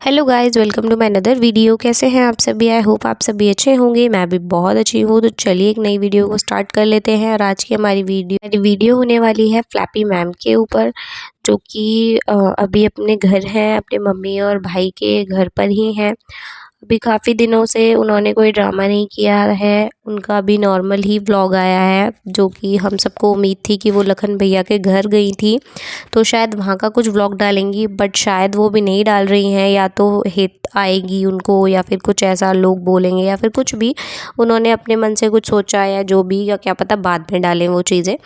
Hello guys, welcome to my another video. कैसे हैं आप सभी? आई होप आप सभी अच्छे होंगे। मैं भी बहुत अच्छी हूँ। तो चलिए एक नई वीडियो को स्टार्ट कर लेते हैं। और आज की हमारी वीडियो होने वाली है फ्लैपी मैम के ऊपर, जो कि अभी अपने घर हैं, अपने मम्मी और भाई के घर पर ही हैं। अभी काफ़ी दिनों से उन्होंने कोई ड्रामा नहीं किया है। उनका अभी नॉर्मल ही व्लॉग आया है, जो कि हम सबको उम्मीद थी कि वो लखन भैया के घर गई थी तो शायद वहाँ का कुछ व्लॉग डालेंगी, बट शायद वो भी नहीं डाल रही हैं। या तो हिट आएगी उनको, या फिर कुछ ऐसा लोग बोलेंगे, या फिर कुछ भी उन्होंने अपने मन से कुछ सोचा, या जो भी, या क्या पता बाद में डालें वो चीज़ें।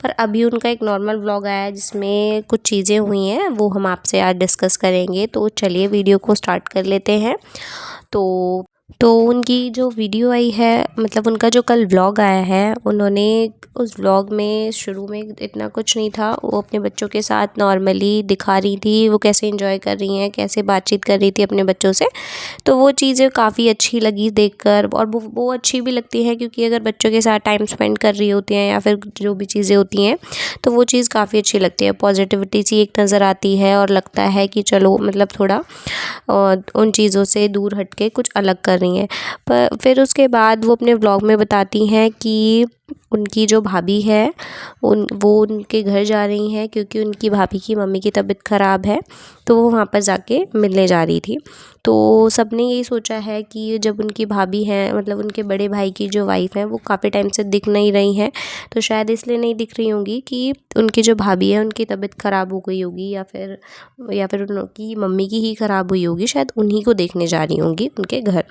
पर अभी उनका एक नॉर्मल व्लॉग आया है जिसमें कुछ चीज़ें हुई हैं, वो हम आपसे आज डिस्कस करेंगे। तो चलिए वीडियो को स्टार्ट कर लेते हैं। तो उनकी जो वीडियो आई है, मतलब उनका जो कल व्लॉग आया है, उन्होंने उस व्लॉग में शुरू में इतना कुछ नहीं था। वो अपने बच्चों के साथ नॉर्मली दिखा रही थी वो कैसे एंजॉय कर रही हैं, कैसे बातचीत कर रही थी अपने बच्चों से। तो वो चीज़ें काफ़ी अच्छी लगी देखकर, और वो अच्छी भी लगती है, क्योंकि अगर बच्चों के साथ टाइम स्पेंड कर रही होती हैं या फिर जो भी चीज़ें होती हैं, तो वो चीज़ काफ़ी अच्छी लगती है। पॉजिटिविटी सी एक नज़र आती है, और लगता है कि चलो मतलब थोड़ा उन चीज़ों से दूर हट के कुछ अलग कर रही हैं। पर फिर उसके बाद वो अपने व्लॉग में बताती हैं कि उनकी जो भाभी है वो उनके घर जा रही हैं, क्योंकि उनकी भाभी की मम्मी की तबीयत ख़राब है, तो वो वहाँ पर जाके मिलने जा रही थी। तो सबने यही सोचा है कि जब उनकी भाभी हैं, मतलब उनके बड़े भाई की जो वाइफ़ हैं, वो काफ़ी टाइम से दिख नहीं रही हैं, तो शायद इसलिए नहीं दिख रही होंगी कि उनकी जो भाभी है उनकी तबीयत ख़राब हो गई होगी, या फिर उनकी मम्मी की ही ख़राब हुई होगी। शायद उन्हीं को देखने जा रही होंगी उनके घर।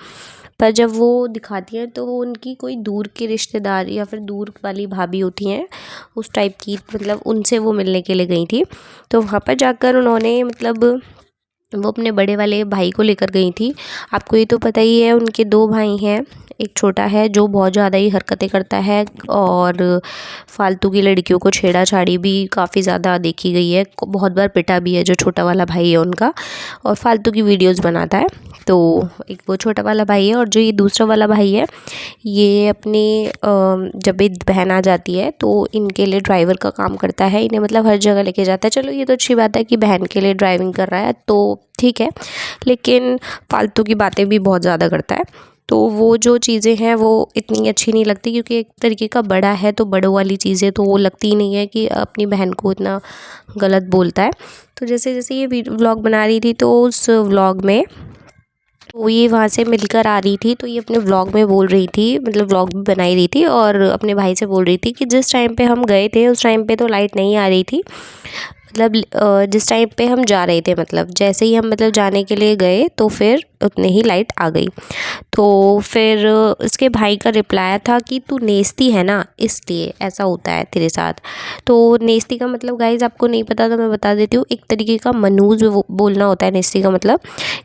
पर जब वो दिखाती हैं तो वो उनकी कोई दूर की रिश्तेदार या फिर दूर वाली भाभी होती हैं, उस टाइप की, मतलब उनसे वो मिलने के लिए गई थी। तो वहाँ पर जाकर उन्होंने, मतलब वो अपने बड़े वाले भाई को लेकर गई थी। आपको ये तो पता ही है, उनके 2 भाई हैं। एक छोटा है जो बहुत ज़्यादा ही हरकतें करता है, और फालतू की लड़कियों को छेड़ा-छाड़ी भी काफ़ी ज़्यादा देखी गई है। बहुत बार पिटा भी है जो छोटा वाला भाई है उनका, और फालतू की वीडियोज़ बनाता है। तो एक वो छोटा वाला भाई है, और जो ये दूसरा वाला भाई है, ये अपने जब एक बहन आ जाती है तो इनके लिए ड्राइवर का काम करता है। इन्हें मतलब हर जगह लेके जाता है। चलो ये तो अच्छी बात है कि बहन के लिए ड्राइविंग कर रहा है, तो ठीक है, लेकिन फालतू की बातें भी बहुत ज़्यादा करता है। तो वो जो चीज़ें हैं वो इतनी अच्छी नहीं लगती, क्योंकि एक तरीके का बड़ा है, तो बड़ों वाली चीज़ें तो वो लगती ही नहीं है कि अपनी बहन को इतना गलत बोलता है। तो जैसे जैसे ये व्लॉग बना रही थी, तो उस व्लॉग में तो ये वहाँ से मिलकर आ रही थी, तो ये अपने व्लॉग में बोल रही थी, मतलब व्लॉग भी बनाई रही थी, और अपने भाई से बोल रही थी कि जिस टाइम पे हम गए थे उस टाइम पे तो लाइट नहीं आ रही थी। मतलब जिस टाइम पे हम जा रहे थे, मतलब जैसे ही हम मतलब जाने के लिए गए, तो फिर उतने ही लाइट आ गई। तो फिर उसके भाई का रिप्लाई था कि तू नेस्ती है ना, इसलिए ऐसा होता है तेरे साथ। तो नेस्ती का मतलब गाइज़ आपको नहीं पता तो मैं बता देती हूँ, एक तरीके का मनूस बोलना होता है नेस्ती का मतलब,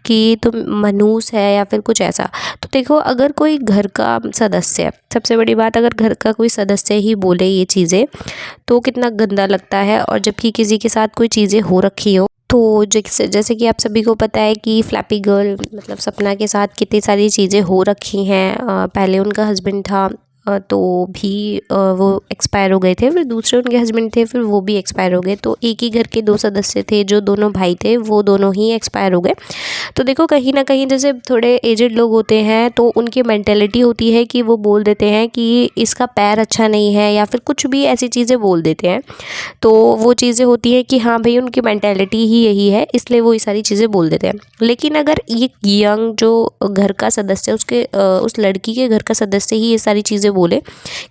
कि तुम मनूस है या फिर कुछ ऐसा। तो देखो, अगर कोई घर का सदस्य, सबसे बड़ी बात, अगर घर का कोई सदस्य ही बोले ये चीज़ें, तो कितना गंदा लगता है। और जबकि किसी के साथ कोई चीज़ें हो रखी हो, तो जैसे कि आप सभी को पता है कि फ्लैपी गर्ल मतलब सपना के साथ कितनी सारी चीज़ें हो रखी हैं। पहले उनका हस्बैंड था, तो भी वो एक्सपायर हो गए थे। फिर दूसरे उनके हस्बैंड थे, फिर वो भी एक्सपायर हो गए। तो एक ही घर के 2 सदस्य थे, जो दोनों भाई थे, वो दोनों ही एक्सपायर हो गए। तो देखो, कहीं न कहीं जैसे थोड़े एजेड लोग होते हैं, तो उनकी मेंटालिटी होती है कि वो बोल देते हैं कि इसका पैर अच्छा नहीं है, या फिर कुछ भी ऐसी चीज़ें बोल देते हैं। तो वो चीज़ें होती हैं कि हाँ भाई, उनकी मेंटालिटी ही यही है, इसलिए वो ये सारी चीज़ें बोल देते हैं। लेकिन अगर ये यंग जो घर का सदस्य, उसके उस लड़की के घर का सदस्य ही ये सारी चीज़ें बोले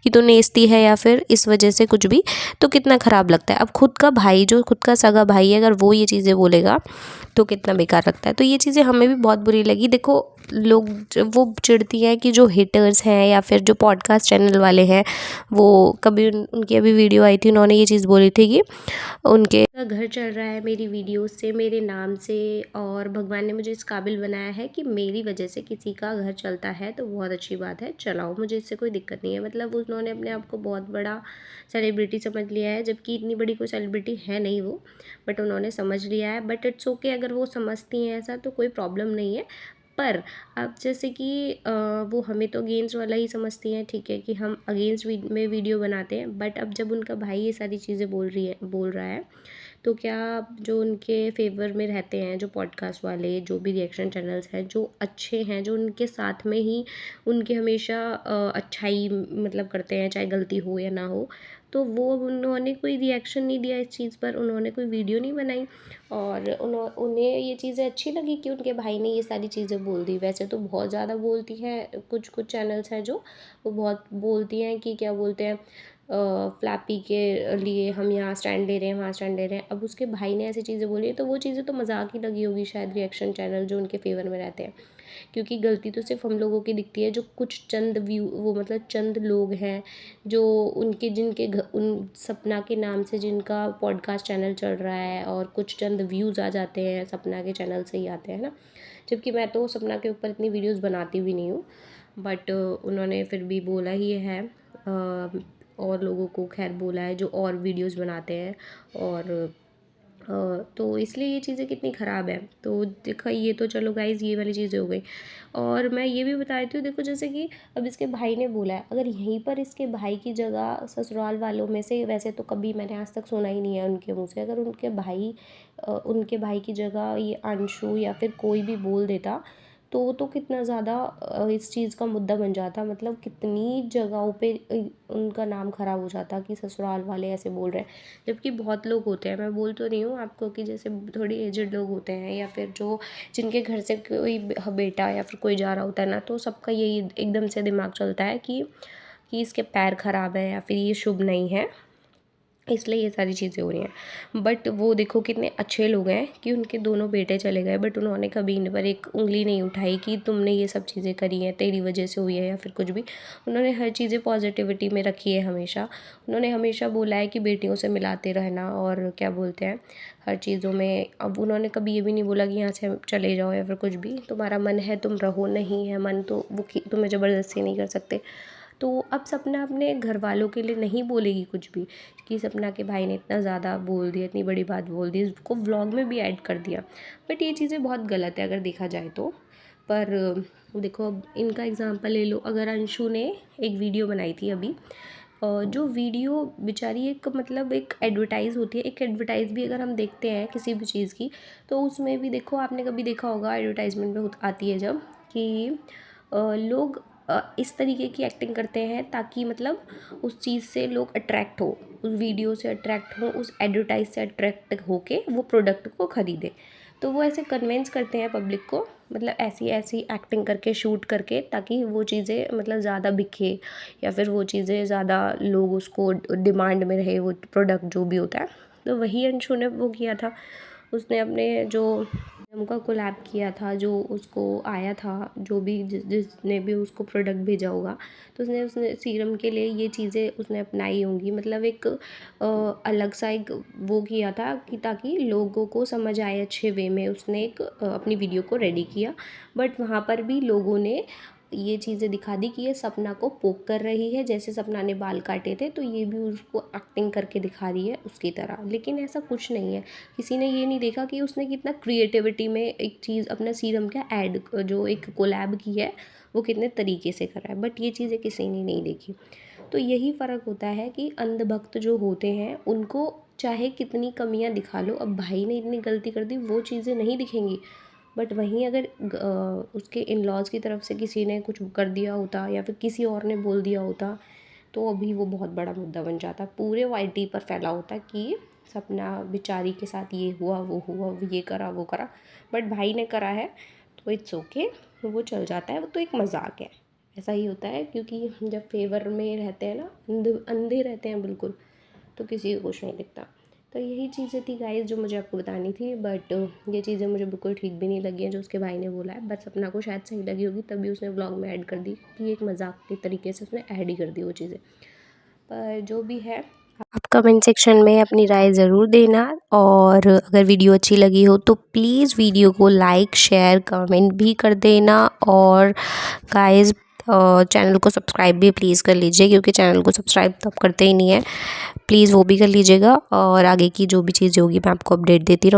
कि तू नेस्ती है, या फिर इस वजह से कुछ भी, तो कितना ख़राब लगता है। अब खुद का भाई, जो खुद का सगा भाई है, अगर वो ये चीज़ें बोलेगा, तो कितना बेकार लगता है। तो ये चीज़ें हमें भी बहुत बुरी लगी। देखो, लोग वो चिढ़ती हैं कि जो हेटर्स हैं, या फिर जो पॉडकास्ट चैनल वाले हैं, वो कभी उनकी अभी वीडियो आई थी, उन्होंने ये चीज़ बोली थी कि उनके घर चल रहा है मेरी वीडियो से, मेरे नाम से, और भगवान ने मुझे इस काबिल बनाया है कि मेरी वजह से किसी का घर चलता है, तो बहुत अच्छी बात है, चलाओ, मुझे इससे कोई दिक्कत नहीं है। मतलब उन्होंने अपने आप को बहुत बड़ा सेलिब्रिटी समझ लिया है, जबकि इतनी बड़ी कोई सेलिब्रिटी है नहीं वो, बट उन्होंने समझ लिया है। बट इट्स ओके, अगर वो समझती हैं ऐसा, तो कोई प्रॉब्लम नहीं है। पर अब जैसे कि वो हमें तो अगेंस्ट वाला ही समझती हैं, ठीक है, कि हम अगेंस्ट में वीडियो बनाते हैं, बट अब जब उनका भाई ये सारी चीज़ें बोल रहा है, तो क्या जो उनके फेवर में रहते हैं, जो पॉडकास्ट वाले, जो भी रिएक्शन चैनल्स हैं, जो अच्छे हैं, जो उनके साथ में ही उनके हमेशा अच्छाई मतलब करते हैं, चाहे गलती हो या ना हो, तो वो उन्होंने कोई रिएक्शन नहीं दिया इस चीज़ पर, उन्होंने कोई वीडियो नहीं बनाई और उन्हें ये चीज़ें अच्छी लगी कि उनके भाई ने ये सारी चीज़ें बोल दी। वैसे तो बहुत ज़्यादा बोलती हैं, कुछ कुछ चैनल्स हैं जो वो बहुत बोलती हैं कि क्या बोलते हैं, फ्लैपी के लिए हम यहाँ स्टैंड ले रहे हैं, वहाँ स्टैंड ले रहे हैं। अब उसके भाई ने ऐसी चीज़ें बोली है तो वो चीज़ें तो मजाक ही लगी होगी शायद रिएक्शन चैनल जो उनके फेवर में रहते हैं, क्योंकि गलती तो सिर्फ हम लोगों की दिखती है, जो कुछ चंद व्यू वो मतलब चंद लोग हैं जो उनके जिनके उन सपना के नाम से जिनका पॉडकास्ट चैनल चल रहा है और कुछ चंद व्यूज़ आ जाते हैं सपना के चैनल से ही आते हैं ना। जबकि मैं तो सपना के ऊपर इतनी वीडियोस बनाती भी नहीं हूँ, बट उन्होंने फिर भी बोला ही है, और लोगों को खैर बोला है जो और वीडियोस बनाते हैं, और तो इसलिए ये चीज़ें कितनी ख़राब है। तो देखो ये तो चलो गाइज़ ये वाली चीज़ें हो गई, और मैं ये भी बता देती हूँ। देखो जैसे कि अब इसके भाई ने बोला है, अगर यहीं पर इसके भाई की जगह ससुराल वालों में से, वैसे तो कभी मैंने आज तक सुना ही नहीं है उनके मुँह से, अगर उनके भाई की जगह ये अंशु या फिर कोई भी बोल देता तो कितना ज़्यादा इस चीज़ का मुद्दा बन जाता, मतलब कितनी जगहों पे उनका नाम ख़राब हो जाता कि ससुराल वाले ऐसे बोल रहे हैं। जबकि बहुत लोग होते हैं, मैं बोल तो रही हूँ आपको कि जैसे थोड़ी एजड लोग होते हैं या फिर जो जिनके घर से कोई बेटा या फिर कोई जा रहा होता है ना, तो सबका यही एकदम से दिमाग चलता है कि इसके पैर ख़राब है या फिर ये शुभ नहीं है, इसलिए ये सारी चीज़ें हो रही हैं। बट वो देखो कितने अच्छे लोग हैं कि उनके दोनों बेटे चले गए, बट उन्होंने कभी इन पर एक उंगली नहीं उठाई कि तुमने ये सब चीज़ें करी हैं, तेरी वजह से हुई है या फिर कुछ भी। उन्होंने हर चीज़ें पॉजिटिविटी में रखी है हमेशा। उन्होंने हमेशा बोला है कि बेटियों से मिलाते रहना, और क्या बोलते हैं हर चीज़ों में। अब उन्होंने कभी ये भी नहीं बोला कि यहाँ से चले जाओ या फिर कुछ भी, तुम्हारा मन है तुम रहो, नहीं है मन तो वो तुम्हें ज़बरदस्ती नहीं कर सकते। तो अब सपना अपने घर वालों के लिए नहीं बोलेगी कुछ भी, कि सपना के भाई ने इतना ज़्यादा बोल दिया, इतनी बड़ी बात बोल दी, उसको व्लॉग में भी ऐड कर दिया। बट ये चीज़ें बहुत गलत है अगर देखा जाए तो। पर देखो अब इनका एग्जांपल ले लो, अगर अंशु ने एक वीडियो बनाई थी अभी, जो वीडियो बेचारी एक मतलब एक एडवर्टाइज़ होती है, एक एडवर्टाइज़ भी अगर हम देखते हैं किसी भी चीज़ की, तो उसमें भी देखो आपने कभी देखा होगा एडवर्टाइजमेंट में आती है जब कि लोग इस तरीके की एक्टिंग करते हैं ताकि मतलब उस चीज़ से लोग अट्रैक्ट हो, उस वीडियो से अट्रैक्ट हो, उस एडवर्टाइज से अट्रैक्ट होके वो प्रोडक्ट को ख़रीदें। तो वो ऐसे कन्विंस करते हैं पब्लिक को, मतलब ऐसी ऐसी एक्टिंग करके शूट करके, ताकि वो चीज़ें मतलब ज़्यादा बिके या फिर वो चीज़ें ज़्यादा लोग उसको डिमांड में रहे, वो प्रोडक्ट जो भी होता है। तो वही अंशु ने वो किया था, उसने अपने जो उनका कोलैब किया था, जो उसको आया था, जो भी जिसने भी उसको प्रोडक्ट भेजा होगा, तो उसने सीरम के लिए ये चीज़ें उसने अपनाई होंगी, मतलब एक अलग सा एक वो किया था कि ताकि लोगों को समझ आए अच्छे वे में, उसने एक अपनी वीडियो को रेडी किया। बट वहाँ पर भी लोगों ने ये चीज़ें दिखा दी कि ये सपना को पोक कर रही है, जैसे सपना ने बाल काटे थे तो ये भी उसको एक्टिंग करके दिखा रही है उसकी तरह। लेकिन ऐसा कुछ नहीं है, किसी ने ये नहीं देखा कि उसने कितना क्रिएटिविटी में एक चीज़ अपना सीरम का ऐड जो एक कोलैब की है वो कितने तरीके से करा है, बट ये चीज़ें किसी ने नहीं देखी। तो यही फ़र्क होता है कि अंधभक्त जो होते हैं उनको चाहे कितनी कमियां दिखा लो, अब भाई ने इतनी गलती कर दी वो चीज़ें नहीं दिखेंगी, बट वहीं अगर उसके इन लॉज़ की तरफ से किसी ने कुछ कर दिया होता या फिर किसी और ने बोल दिया होता, तो अभी वो बहुत बड़ा मुद्दा बन जाता, पूरे वाईटी पर फैला होता कि सपना बेचारी के साथ ये हुआ, वो ये करा वो करा। बट भाई ने करा है तो इट्स ओके, वो चल जाता है, वो तो एक मजाक है। ऐसा ही होता है क्योंकि जब फेवर में रहते हैं ना, अंधे रहते हैं बिल्कुल, तो किसी को कुछ नहीं दिखता। तो यही चीज़ें थी गाइस जो मुझे आपको बतानी थी, बट ये चीज़ें मुझे बिल्कुल ठीक भी नहीं लगी हैं जो उसके भाई ने बोला है, बट सपना को शायद सही लगी होगी तभी उसने व्लॉग में ऐड कर दी, कि एक मजाक के तरीके से उसने ऐड ही कर दी वो चीज़ें। पर जो भी है, आप कमेंट सेक्शन में अपनी राय ज़रूर देना, और अगर वीडियो अच्छी लगी हो तो प्लीज़ वीडियो को लाइक शेयर कमेंट भी कर देना, और गाइस चैनल को सब्सक्राइब भी प्लीज़ कर लीजिए, क्योंकि चैनल को सब्सक्राइब तो आप करते ही नहीं है, प्लीज़ वो भी कर लीजिएगा, और आगे की जो भी चीज़ें होगी मैं आपको अपडेट देती रहूँ।